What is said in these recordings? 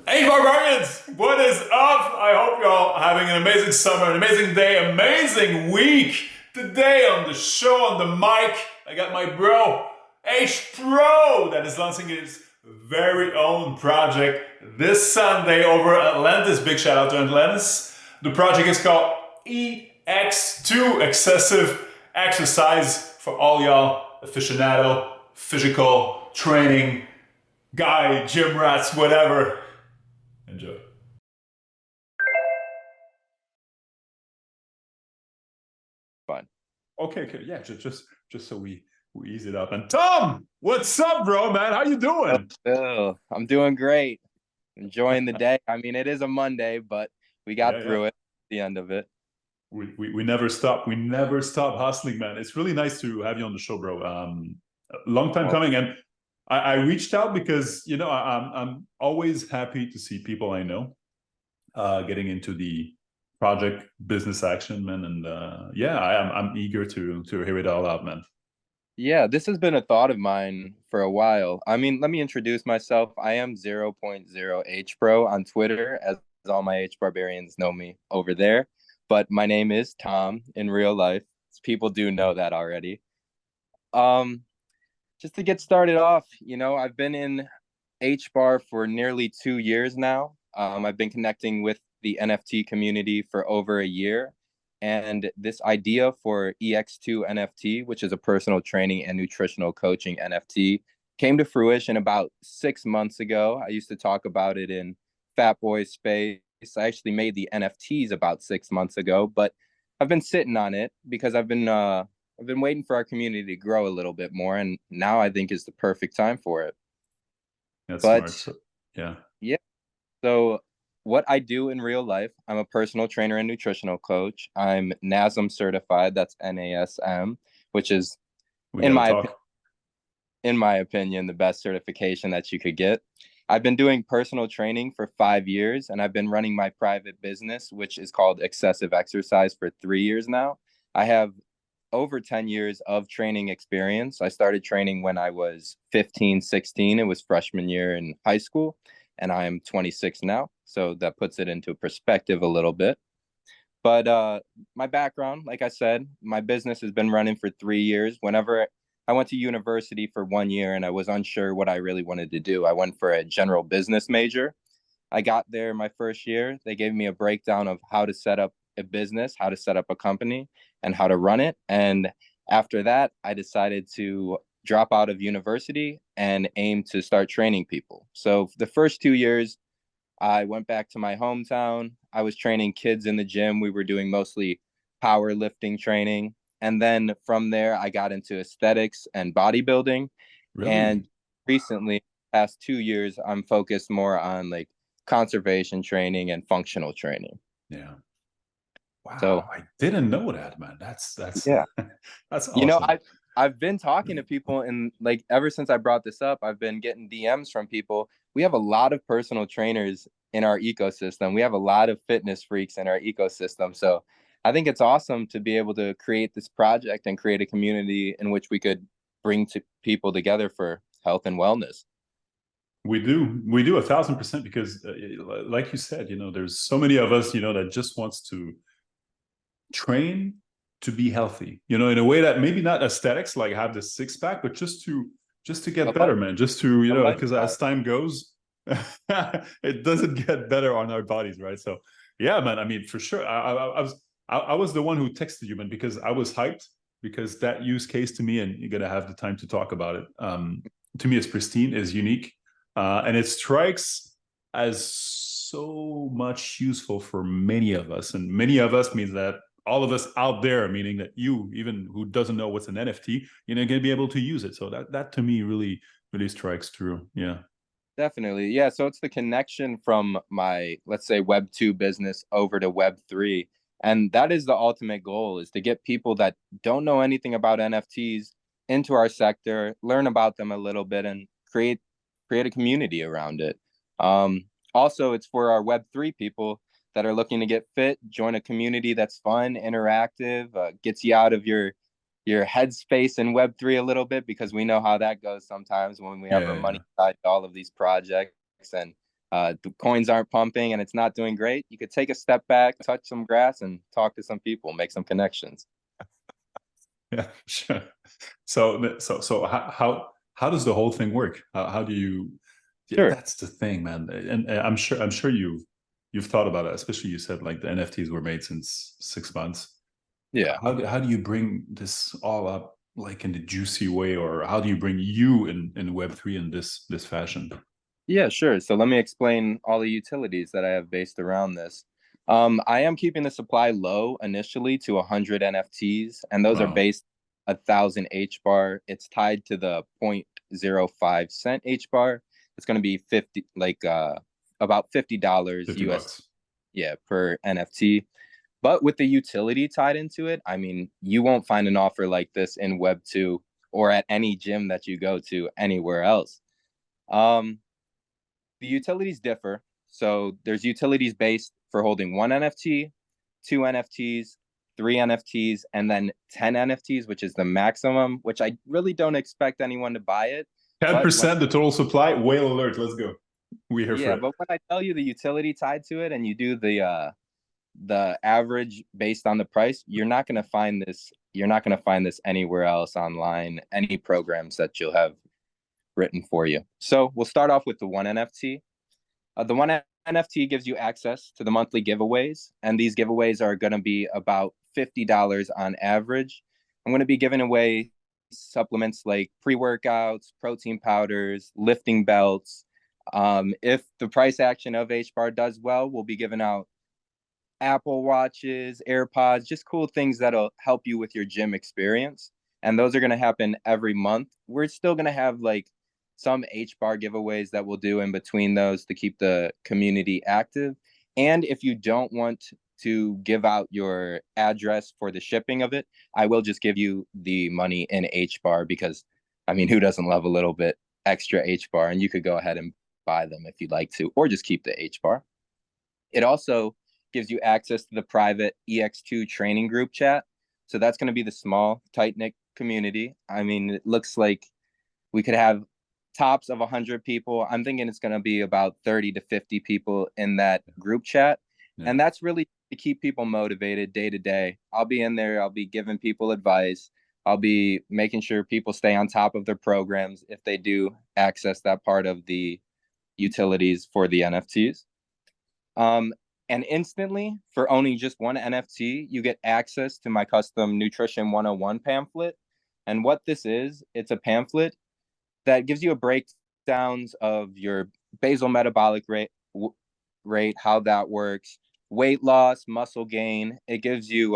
Hey barbarians, what is up? I hope you're all having an amazing summer, an amazing day, amazing week. Today on the show, on the mic, I got my bro, H Pro, that is launching his very own project this Sunday over at Atlantis. Big shout out to Atlantis. The project is called EX2, Excessive Exercise, for all y'all aficionado, physical training, guy, gym rats, whatever. Enjoy. Fun. Okay, yeah, just so we ease it up. And Tom, what's up, bro, man? How you Oh, doing? Phil, I'm doing great. Enjoying the day. I mean, it is a Monday, but we got Yeah. through it. At the end of it. We never stop. We never stop hustling, man. It's really nice to have you on the show, bro. Long time Well, coming, and I reached out because I'm always happy to see people I know getting into the project business action, man. And yeah, I'm eager to hear it all out, man. yeah, this has been a thought of mine for a while. I mean, let me introduce myself. I am 0.0 H Pro on Twitter, as all my H barbarians know me over there. But my name is Tom in real life. People do know that already. Um, just to get started off, I've been in H bar for nearly 2 years now. I've been connecting with the NFT community for over a year. And this idea for EX2 NFT, which is a personal training and nutritional coaching NFT, came to fruition about 6 months ago. I used to talk about it in Fat Boy Space. I actually made the NFTs about 6 months ago, but I've been sitting on it because I've been waiting for our community to grow a little bit more, and now I think is the perfect time for it. That's smart. But So, yeah. yeah, so what I do in real life, I'm a personal trainer and nutritional coach. I'm NASM certified. That's NASM, which is We in got to my talk. in my opinion the best certification that you could get. I've been doing personal training for 5 years, and I've been running my private business, which is called Excessive Exercise, for 3 years now. I have over 10 years of training experience. I started training when I was 15, 16. It was freshman year in high school, and I am 26 now. So that puts it into perspective a little bit. But my background, like I said, my business has been running for 3 years. Whenever I went to university for 1 year and I was unsure what I really wanted to do, I went for a general business major. I got there my first year. They gave me a breakdown of how to set up a business, how to set up a company, and how to run it. And after that, I decided to drop out of university and aim to start training people. So the first 2 years, I went back to my hometown. I was training kids in the gym. We were doing mostly powerlifting training. And then from there, I got into aesthetics and bodybuilding. Really? And recently, past 2 years, I'm focused more on like conservation training and functional training. Yeah. So Wow, I didn't know that, man. That's yeah, that's you know, awesome. I've been talking to people, and like ever since I brought this up, I've been getting DMs from people. We have a lot of personal trainers in our ecosystem. We have a lot of fitness freaks in our ecosystem. So I think it's awesome to be able to create this project and create a community in which we could bring to people together for health and wellness. We do 1,000% because, like you said, there's so many of us, that just wants to train to be healthy, in a way that maybe not aesthetics, like have the six pack, but just to get A better, life, man. Just to, a because as lifestyle. time goes, it doesn't get better on our bodies, right? So, yeah, man. I mean, for sure. I was the one who texted you, man, because I was hyped because that use case to me, and you're gonna have the time to talk about it. To me, it's pristine, is unique, and it strikes as so much useful for many of us, and many of us means that all of us out there, meaning that you, even who doesn't know what's an NFT, going to be able to use it. So that to me really strikes true. Yeah. Definitely. Yeah. So it's the connection from my, let's say, Web 2 business over to Web 3. And that is the ultimate goal, is to get people that don't know anything about NFTs into our sector, learn about them a little bit, and create a community around it. Also, it's for our Web 3 people that are looking to get fit, join a community that's fun, interactive, gets you out of your headspace in Web 3 a little bit, because we know how that goes sometimes when we have our Yeah. money tied to all of these projects. And the coins aren't pumping and it's not doing great, you could take a step back, touch some grass, and talk to some people, make some connections. Yeah, sure. So how does the whole thing work? How do you? Yeah, Sure. that's the thing, man. And I'm sure you've thought about it. Especially you said like the NFTs were made since 6 months. Yeah. How do you bring this all up like in the juicy way, or how do you bring you in Web3 in this fashion? Yeah, sure. So let me explain all the utilities that I have based around this. I am keeping the supply low initially to 100 NFTs, and those are Wow. based 1,000 H bar. It's tied to the 0.05 cent H bar. It's going to be 50, like about $50 US, $50. yeah, per NFT. But with the utility tied into it, I mean, you won't find an offer like this in Web 2 or at any gym that you go to anywhere else. Um, the utilities differ. So there's utilities based for holding one NFT, two NFTs, three NFTs, and then 10 NFTs, which is the maximum, which I really don't expect anyone to buy it. But when 10% the total supply. Whale alert. Let's go. We're here for yeah, it. but when I tell you the utility tied to it and you do the average based on the price, you're not going to find this. You're not going to find this anywhere else online, any programs that you'll have written for you. So we'll start off with the one NFT. The one NFT gives you access to the monthly giveaways, and these giveaways are going to be about $50 on average. I'm going to be giving away supplements like pre-workouts, protein powders, lifting belts. If the price action of HBAR does well, we'll be giving out Apple Watches, AirPods, just cool things that'll help you with your gym experience. And those are going to happen every month. We're still going to have like some HBAR giveaways that we'll do in between those to keep the community active. And if you don't want to give out your address for the shipping of it, I will just give you the money in HBAR because, I mean, who doesn't love a little bit extra HBAR? And you could go ahead and buy them if you'd like to, or just keep the HBAR. It also gives you access to the private EX2 training group chat. So that's going to be the small, tight-knit community. I mean, it looks like we could have tops of 100 people. I'm thinking it's going to be about 30 to 50 people in that group chat. Yeah. And that's really to keep people motivated day to day. I'll be in there. I'll be giving people advice. I'll be making sure people stay on top of their programs if they do access that part of the utilities for the NFTs. And instantly, for owning just one NFT, you get access to my custom Nutrition 101 pamphlet. And what this is, it's a pamphlet that gives you a breakdowns of your basal metabolic rate, how that works, weight loss, muscle gain. It gives you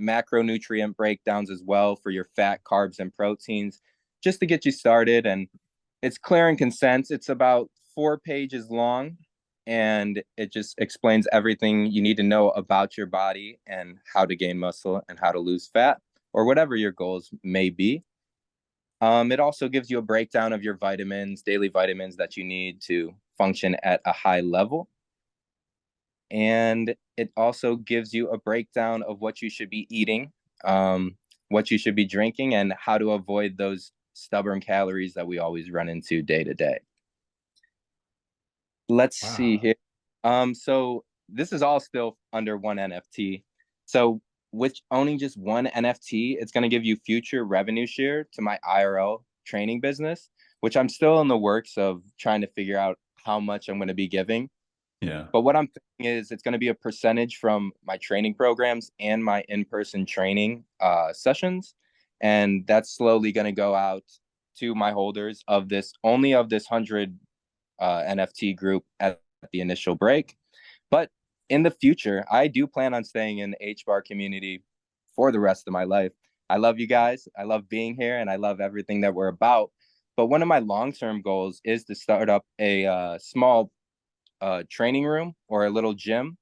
macronutrient breakdowns as well for your fat, carbs, and proteins, just to get you started. And it's clear and concise. It's about 4 pages long, and it just explains everything you need to know about your body and how to gain muscle and how to lose fat or whatever your goals may be. It also gives you a breakdown of your vitamins, daily vitamins that you need to function at a high level. And it also gives you a breakdown of what you should be eating, what you should be drinking, and how to avoid those stubborn calories that we always run into day to day. Let's see here. So this is all still under one NFT. So with owning just one NFT, it's going to give you future revenue share to my IRL training business, which I'm still in the works of trying to figure out how much I'm going to be giving. Yeah. But what I'm thinking is it's going to be a percentage from my training programs and my in-person training sessions. And that's slowly going to go out to my holders of this 100 NFT group at the initial break. But in the future, I do plan on staying in the HBAR community for the rest of my life. I love you guys. I love being here, and I love everything that we're about. But one of my long-term goals is to start up a small training room or a little gym.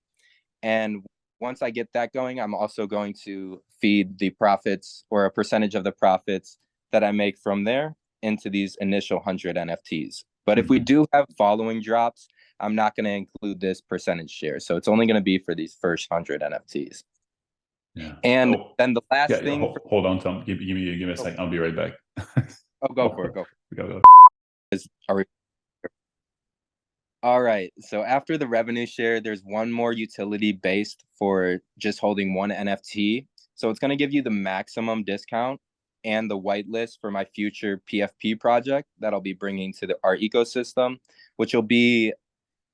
And once I get that going, I'm also going to feed the profits or a percentage of the profits that I make from there into these initial 100 NFTs. But if we do have following drops, I'm not going to include this percentage share. So it's only going to be for these first 100 NFTs. Yeah. And then the last thing. Hold on, Tom. Give me a second. I'll be right back. Oh, go for it. Go for it. Go. Are we All right. So after the revenue share, there's one more utility based for just holding one NFT. So it's going to give you the maximum discount and the whitelist for my future PFP project that I'll be bringing to our ecosystem, which will be,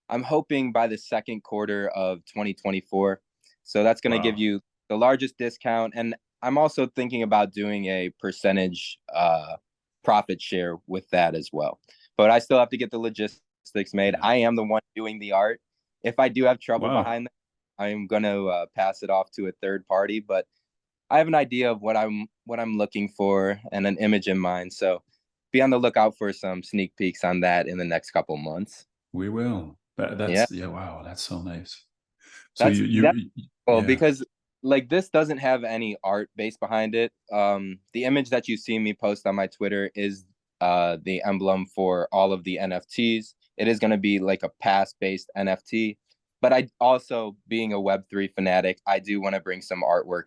I'm hoping, by the second quarter of 2024. So that's going to give Wow. you the largest discount. And I'm also thinking about doing a percentage profit share with that as well. But I still have to get the logistics made. Yeah. I am the one doing the art. If I do have trouble Wow. behind that, I'm going to pass it off to a third party. But I have an idea of what I'm looking for and an image in mind. So be on the lookout for some sneak peeks on that in the next couple months. We will. Yeah, That's yeah. Wow, that's so nice. So that's cool yeah, because like this doesn't have any art base behind it. The image that you see me post on my Twitter is the emblem for all of the NFTs. It is going to be like a pass-based NFT, but I also, being a Web3 fanatic, I do want to bring some artwork,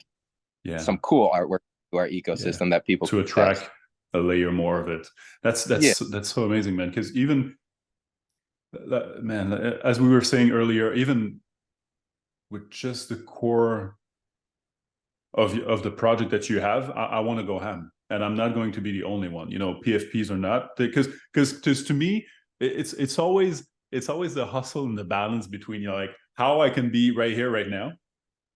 yeah, some cool artwork to our yeah. ecosystem that people To can test. attract a layer more of it. That's Yeah. that's so amazing, man. Because even man, as we were saying earlier, even with just the core of the project that you have, I want to go ham, and I'm not going to be the only one. You know, PFPs or not, because to me, it's always the hustle and the balance between, you know, like how I can be right here, right now,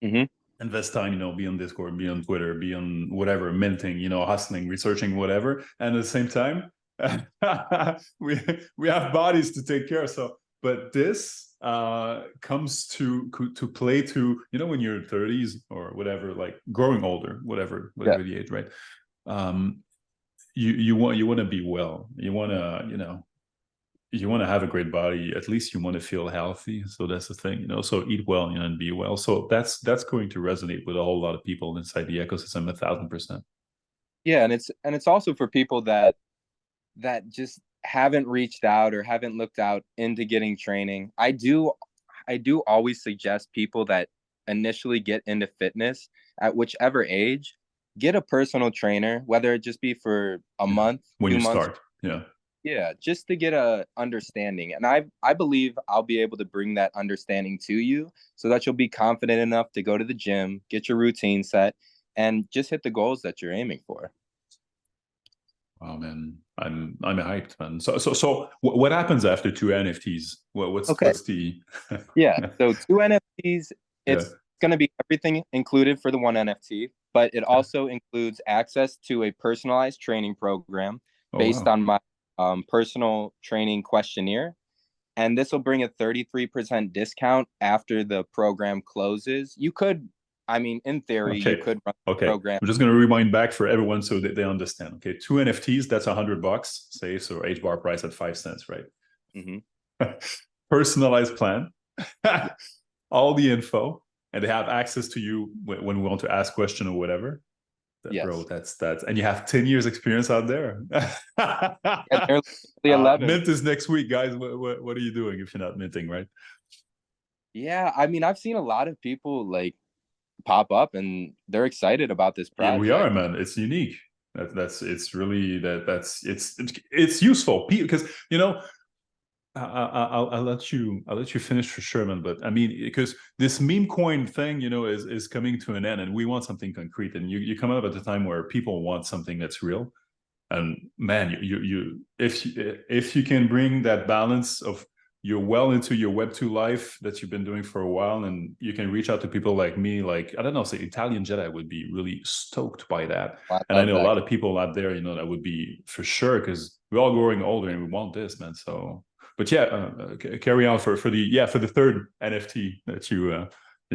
Mm-hmm. invest time, you know, be on Discord, be on Twitter, be on whatever, minting, you know, hustling, researching, whatever, and at the same time, we have bodies to take care of. So, but this comes to play to, you know, when you're 30s or whatever, like growing older, whatever Yeah. the age, right? Um, you want to be well, you want to, you know, you want to have a great body, at least you want to feel healthy. So that's the thing, you know, so eat well, you know, and be well. So that's going to resonate with a whole lot of people inside the ecosystem, 1,000%. Yeah, and it's also for people that just haven't reached out or haven't looked out into getting training. I do always suggest people that initially get into fitness at whichever age, get a personal trainer, whether it just be for a Yeah, month, when you 2 months. start. Yeah. Yeah, just to get a understanding. And I believe I'll be able to bring that understanding to you so that you'll be confident enough to go to the gym, get your routine set, and just hit the goals that you're aiming for. Wow, man, I'm hyped, man. So what happens after two NFTs? Okay. What's the Yeah. So two NFTs, yeah. it's going to be everything included for the one NFT, but it also includes access to a personalized training program Oh based wow. on my personal training questionnaire. And this will bring a 33% discount after the program closes. I mean, in theory, you Okay. could run the Okay. program. I'm just gonna rewind back for everyone so that they understand. Okay, two NFTs, that's $100, say, so H bar price at 5 cents, right? Mm-hmm. Personalized plan, Yeah. all the info, and they have access to you when we want to ask question or whatever. Bro, Yes. that's and you have 10 years experience out there. Yeah, they're literally 11. Mint is next week, guys. What are you doing if you're not minting, right? Yeah. I mean, I've seen a lot of people like pop up and they're excited about this Yeah, we are, project. man. It's unique. That's it's really it's useful because, you know, I'll let you finish for sure, man. But I mean, because this meme coin thing, you know, is coming to an end, and we want something concrete. And you come up at a time where people want something that's real. And man, if you can bring that balance of you're well into your Web2 life that you've been doing for a while, and you can reach out to people like me, like, I don't know, say Italian Jedi would be really stoked by that. I And I love know a that. lot of people out there, you know, that would be for sure, because we're all growing older and we want this, man. So, but yeah, carry on for the third NFT that you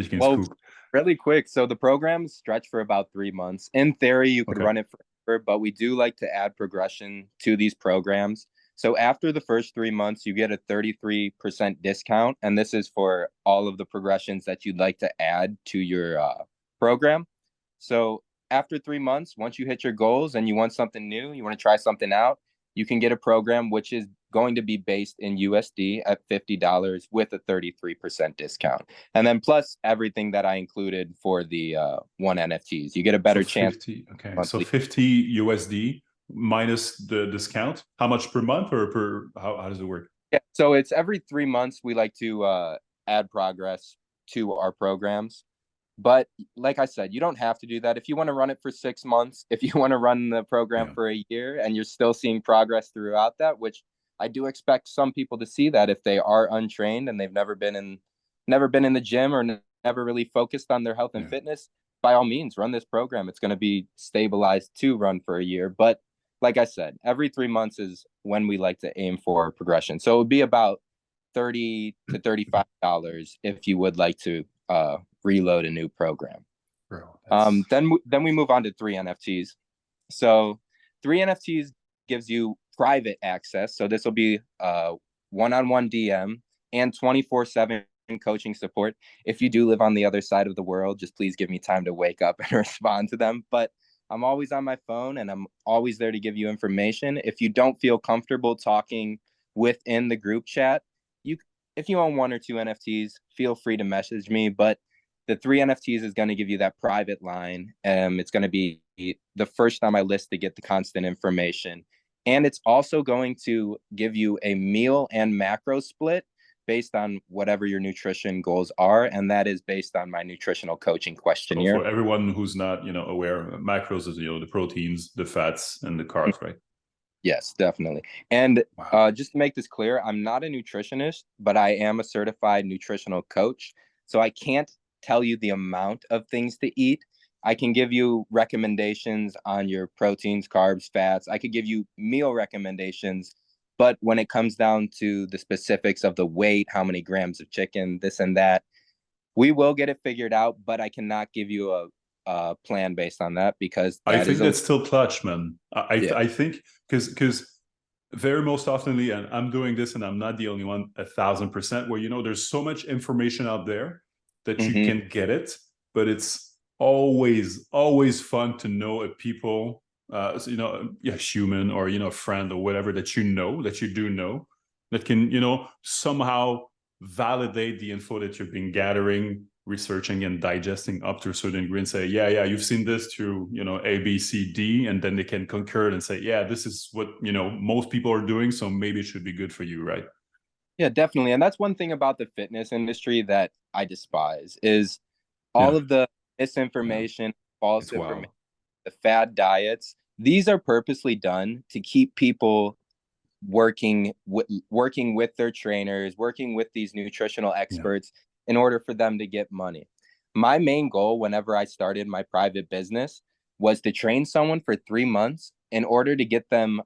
can Well, scoop. really quick. So the programs stretch for about 3 months. In theory, you could Okay. run it forever, but we do like to add progression to these programs. So after the first 3 months, you get a 33% discount. And this is for all of the progressions that you'd like to add to your program. So after 3 months, once you hit your goals and you want something new, you want to try something out, you can get a program which is going to be based in USD at $50 with a 33% discount. And then plus everything that I included for the one NFTs. You get a So better chance 50, okay. So monthly. 50 USD minus the discount. How much per month or how does it work? Yeah, so it's every 3 months we like to add progress to our programs. But like I said, you don't have to do that. If you want to run it for 6 months, if you want to run the program Yeah. for a year and you're still seeing progress throughout that, which I do expect some people to see that if they are untrained and they've never been in the gym or never really focused on their health and Yeah. fitness, by all means, run this program. It's going to be stabilized to run for a year. But like I said, every 3 months is when we like to aim for progression. So it would be about $30 to $35 if you would like to reload a new program. Bro, that's Then we move on to 3 NFTs. So 3 NFTs gives you private access. So this will be one-on-one DM and 24/7 coaching support. If you do live on the other side of the world, just please give me time to wake up and respond to them. But I'm always on my phone and I'm always there to give you information. If you don't feel comfortable talking within the group chat, you if you own 1 or 2 NFTs, feel free to message me. But the 3 NFTs is going to give you that private line. It's going to be the first on my list to get the constant information. And it's also going to give you a meal and macro split based on whatever your nutrition goals are. And that is based on my nutritional coaching so questionnaire. for everyone who's not, aware, macros is, the proteins, the fats, and the carbs, right? Yes, definitely. And Wow. just to make this clear, I'm not a nutritionist, but I am a certified nutritional coach. So I can't tell you the amount of things to eat. I can give you recommendations on your proteins, carbs, fats. I could give you meal recommendations. But when it comes down to the specifics of the weight, how many grams of chicken, this and that, we will get it figured out. But I cannot give you a plan based on that because I that think is a that's still clutch, man. yeah. I think because very most oftenly, and I'm doing this, and I'm not the only one, 1,000%, where there's so much information out there that you Mm-hmm. can get it, but it's always fun to know a people, a human or a friend or whatever that you do know, that can somehow validate the info that you've been gathering, researching, and digesting up to a certain degree, and say, yeah, you've seen this through A, B, C, D, and then they can concur and say, yeah, this is what most people are doing, so maybe it should be good for you, right? Yeah, definitely. And that's one thing about the fitness industry that I despise is all Yeah, of the yeah, misinformation, false it's wild. information, the fad diets. These are purposely done to keep people working with their trainers, working with these nutritional Yeah, experts in order for them to get money. My main goal whenever I started my private business was to train someone for 3 months in order to get them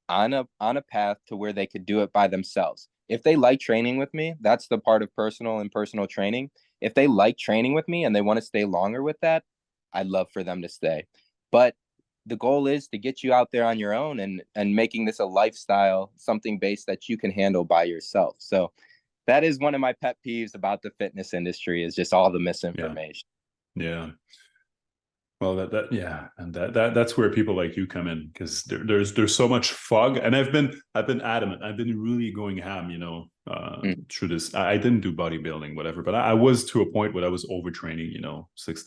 on a path to where they could do it by themselves. If they like training with me, that's the part of personal training. If they like training with me and they want to stay longer with that, I'd love for them to stay. But the goal is to get you out there on your own and making this a lifestyle, something based that you can handle by yourself. So that is one of my pet peeves about the fitness industry is just all the yeah, misinformation. yeah. Well, yeah, and that's where people like you come in, because there's so much fog, and I've been adamant. I've been really going ham, Mm. through this. I didn't do bodybuilding, whatever, but I was to a point where I was overtraining, Yeah. 6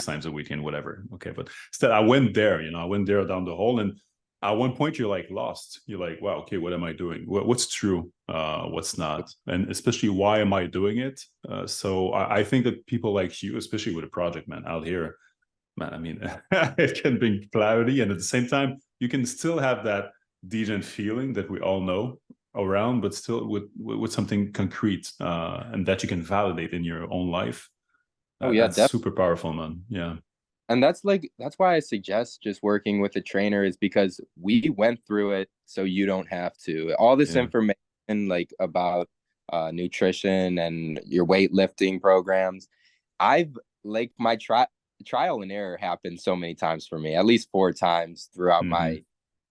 times a weekend, whatever. Okay, but still, I went there, I went there down the hole, and at one point you're like lost. You're like, wow, okay, what am I doing? What's true? What's not? And especially, why am I doing it? So I think that people like you, especially with a project, man, out here, man, I mean, it can be cloudy, and at the same time, you can still have that decent feeling that we all know around, but still with something concrete, and that you can validate in your own life. Oh yeah, That's definitely. super powerful, man. Yeah, And that's why I suggest just working with a trainer is because we went through it so you don't have to. All this yeah, information like about nutrition and your weightlifting programs, I've like my trial and error happened so many times for me, at least 4 times throughout mm-hmm. my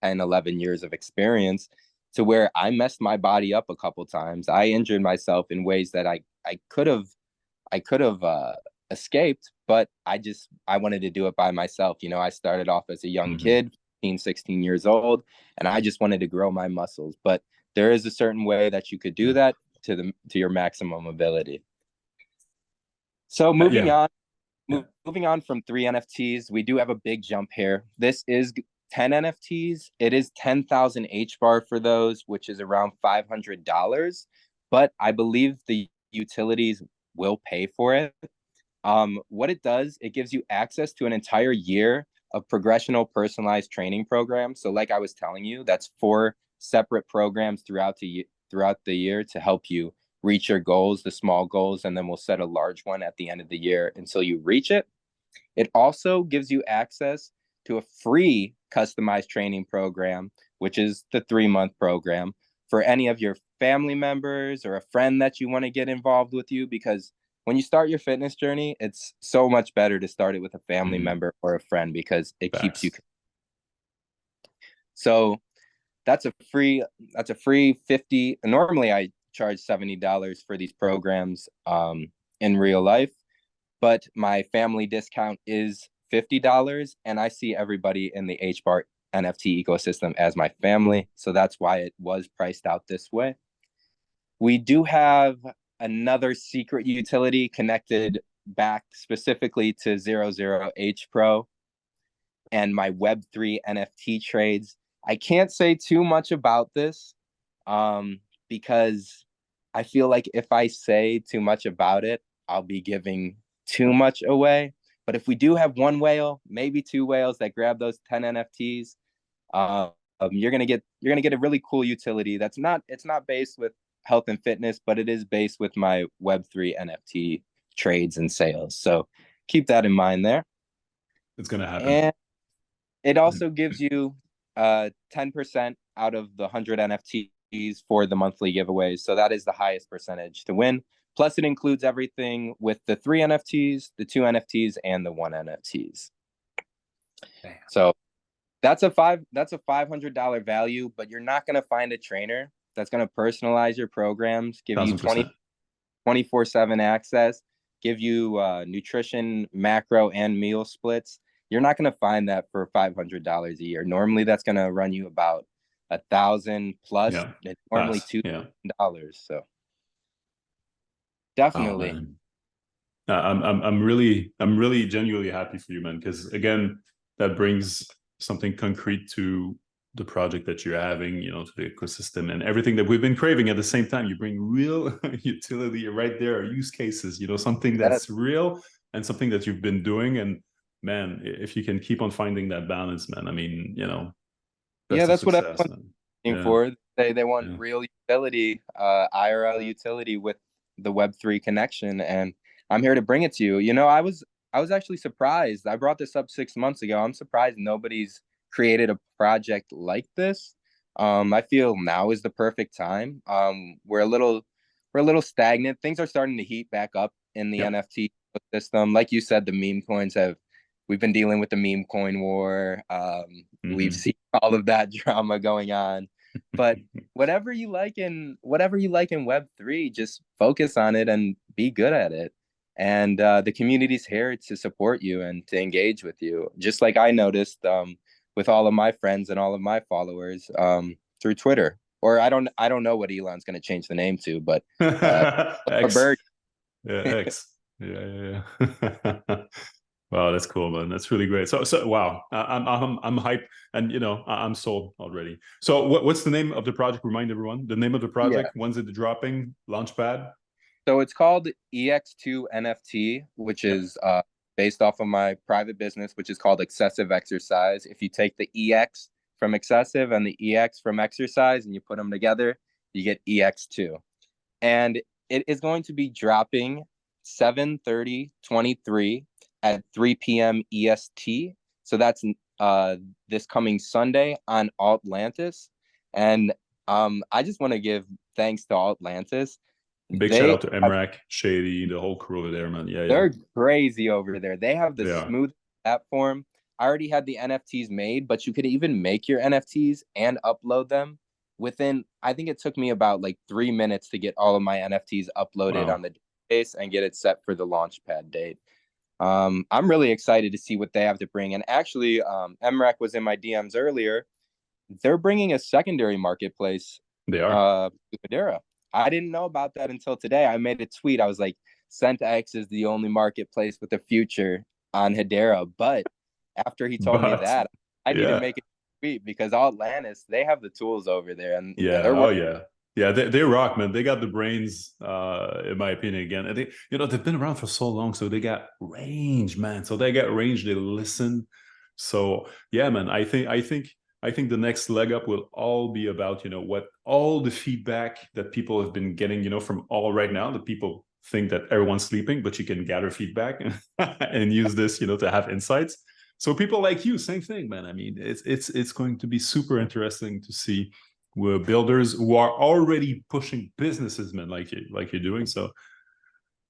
10, 11 years of experience, to where I messed my body up a couple times. I injured myself in ways that I could have escaped, but I wanted to do it by myself. I started off as a young Mm-hmm. kid, 15, 16 years old, and I just wanted to grow my muscles. But there is a certain way that you could do Yeah, that to your maximum ability. So moving yeah, on, yeah. moving on from 3 NFTs, we do have a big jump here. This is 10 NFTs. It is 10,000 H bar for those, which is around $500. But I believe the utilities will pay for it. What it does, it gives you access to an entire year of progressional personalized training programs. So like I was telling you, that's 4 separate programs throughout the year to help you reach your goals, the small goals, and then we'll set a large one at the end of the year until you reach it. It also gives you access to a free customized training program, which is the 3-month program for any of your family members or a friend that you want to get involved with you, because when you start your fitness journey, it's so much better to start it with a family member or a friend because it keeps you. So that's a free 50. Normally I charge $70 for these programs in real life, but my family discount is $50, and I see everybody in the HBAR NFT ecosystem as my family. So that's why it was priced out this way. We do have another secret utility connected back specifically to 00H Pro and my Web3 NFT trades. I can't say too much about this because I feel like if I say too much about it, I'll be giving too much away. But if we do have one whale, maybe 2 whales that grab those 10 NFTs, you're gonna get a really cool utility. It's not based with health and fitness, but it is based with my Web3 NFT trades and sales. So keep that in mind there. It's gonna happen. And it also gives you 10% out of the 100 NFTs for the monthly giveaways. So that is the highest percentage to win. Plus, it includes everything with the 3 NFTs, the 2 NFTs, and the 1 NFTs. Damn. So that's a $500 value, but you're not going to find a trainer that's going to personalize your programs, give 1,000%. You 24/7 access, give you nutrition, macro, and meal splits. You're not going to find that for $500 a year. Normally, that's going to run you about $1,000 plus. Yeah. It's normally $2,000. So definitely. Oh, I'm really genuinely happy for you, man, because again, that brings something concrete to the project that you're having, to the ecosystem and everything that we've been craving. At the same time, you bring real utility right there, use cases, something that's real and something that you've been doing. And man, if you can keep on finding that balance, man, I mean, that's what I'm looking for. They want real utility, IRL utility with the Web3 connection, and I'm here to bring it to you. I was actually surprised. I brought this up 6 months ago. I'm surprised nobody's created a project like this. I feel now is the perfect time. We're a little stagnant. Things are starting to heat back up in the NFT system. Like you said, the meme coins we've been dealing with the meme coin war. We've seen all of that drama going on. But whatever you like in Web3, just focus on it and be good at it. And the community's here to support you and to engage with you. Just like I noticed with all of my friends and all of my followers through Twitter. Or I don't know what Elon's going to change the name to, but X. X. Yeah. Wow, that's cool, man. That's really great. So wow, I'm hyped, and I'm sold already. So what's the name of the project? Remind everyone the name of the project. When's it dropping? Launchpad. So it's called EX2 NFT, which is based off of my private business, which is called Excessive Exercise. If you take the EX from excessive and the EX from exercise and you put them together, you get EX2. And it is going to be dropping 7/30/23 at 3 p.m. EST. So that's this coming Sunday on Atlantis. And I just want to give thanks to Atlantis. Big shout out to MRAC, Shady, the whole crew over there, man. They're crazy over there. They have the smooth platform. I already had the NFTs made, but you could even make your NFTs and upload them within, I think it took me about like 3 minutes to get all of my NFTs uploaded on the database and get it set for the launchpad date. I'm really excited to see what they have to bring. And actually, MRAC was in my DMs earlier. They're bringing a secondary marketplace. They are. HEDERA. I didn't know about that until today. I made a tweet. I was like, CentX is the only marketplace with a future on HEDERA. But after he told me that, I need to make it sweet because all Atlantis, they have the tools over there, and Yeah. they're Oh working. yeah. Yeah, they rock, man. They got the brains, in my opinion, again. And they've been around for so long, so they got range, man. So they got range, they listen. So yeah, man, I think the next leg up will all be about, what all the feedback that people have been getting, from all right now, that people think that everyone's sleeping, but you can gather feedback and use this, to have insights. So people like you, same thing, man. I mean, it's going to be super interesting to see builders who are already pushing businesses, man, like you're doing. So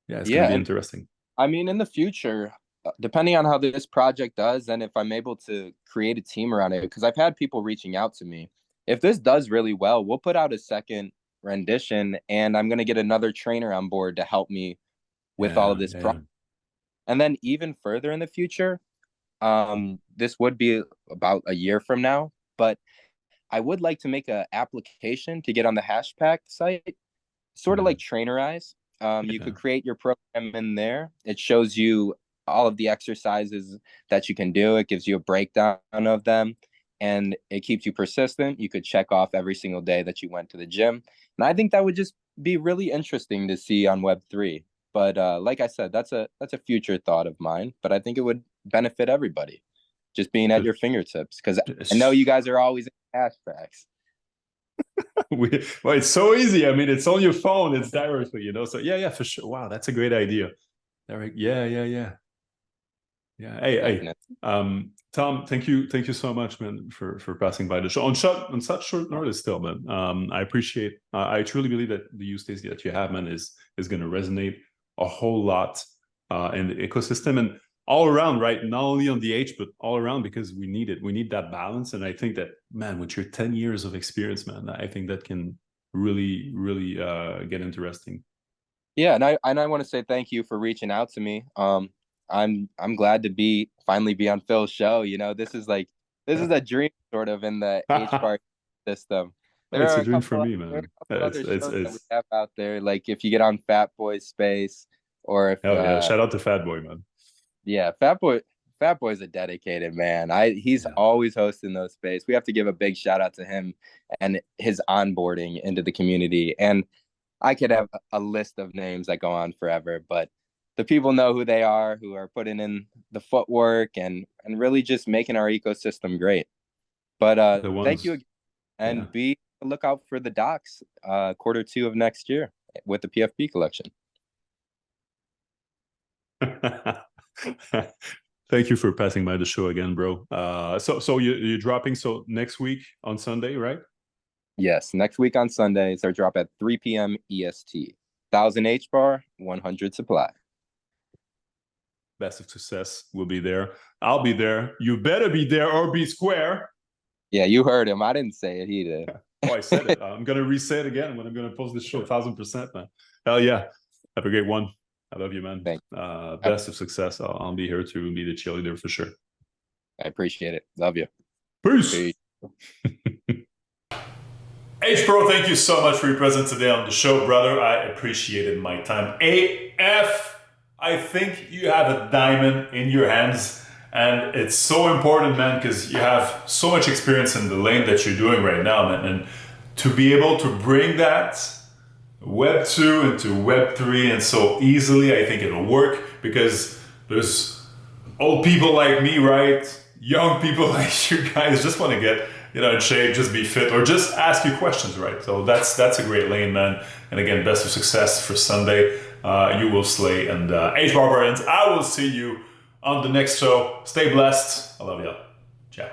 yeah, it's going Yeah, to be and interesting. I mean, in the future, depending on how this project does, and if I'm able to create a team around it, because I've had people reaching out to me. If this does really well, we'll put out a second rendition, and I'm going to get another trainer on board to help me with all of Yeah, this yeah, and then even further in the future, this would be about a year from now, but I would like to make an application to get on the Hashpack site, sort of yeah, like Trainerize. You yeah. could create your program in there. It shows you all of the exercises that you can do. It gives you a breakdown of them, and it keeps you persistent. You could check off every single day that you went to the gym, and I think that would just be really interesting to see on Web3. But like I said, that's a future thought of mine. But I think it would benefit everybody, just being at your fingertips. Because I know you guys are always in hashtags. Well, it's so easy. I mean, it's on your phone. It's directly, So yeah, yeah, for sure. Wow, that's a great idea. Yeah, yeah, yeah, yeah. Hey, Definitely. Tom, thank you so much, man, for passing by the show on such short notice, still, man. I appreciate. I truly believe that the use case that you have, man, is going to resonate a whole lot in the ecosystem and all around, right? Not only on the H, but all around, because we need it. We need that balance, and I think that, man, with your 10 years of experience, man, I think that can really, really get interesting. Yeah, and I want to say thank you for reaching out to me. I'm glad to finally be on Phil's show. This is a dream sort of in the H bar system. There It's are a a dream for couple me, there are man. a couple other shows that we It's have out there. Like if you get on Fat Boy Space, or if hell yeah! Shout out to Fat Boy, man. yeah, Fat Boy's a dedicated man. He's Yeah, always hosting those space. We have to give a big shout out to him and his onboarding into the community. And I could have a list of names that go on forever, but the people know who they are, who are putting in the footwork and really just making our ecosystem great. But the thank you ones. again, Yeah. and be on the lookout for the docs Q2 of next year with the PFP collection. Thank you for passing by the show again, bro. So you're dropping next week on Sunday, right? Yes, next week on Sundays, our drop at 3 p.m. EST. 1000 H bar, 100 supply. Best of success. We'll be there. I'll be there. You better be there or be square. Yeah, you heard him. I didn't say it. He did. Oh, I said it. I'm gonna re-say it again when I'm gonna post this show. 1000%, man. Hell yeah. Have a great one. I love you, man. Thanks. Best of success. I'll be here to be the cheerleader for sure. I appreciate it. Love you. Peace. Peace. H Pro, thank you so much for your presence today on the show, brother. I appreciated my time. AF, I think you have a diamond in your hands. And it's so important, man, because you have so much experience in the lane that you're doing right now, man. And to be able to bring that Web 2 into Web 3 and so easily, I think it'll work because there's old people like me, right? Young people like you guys just want to get, in shape, just be fit, or just ask you questions, right? So that's a great lane, man. And again, best of success for Sunday. You will slay. And H Barbarians, I will see you on the next show. Stay blessed. I love you. Ciao.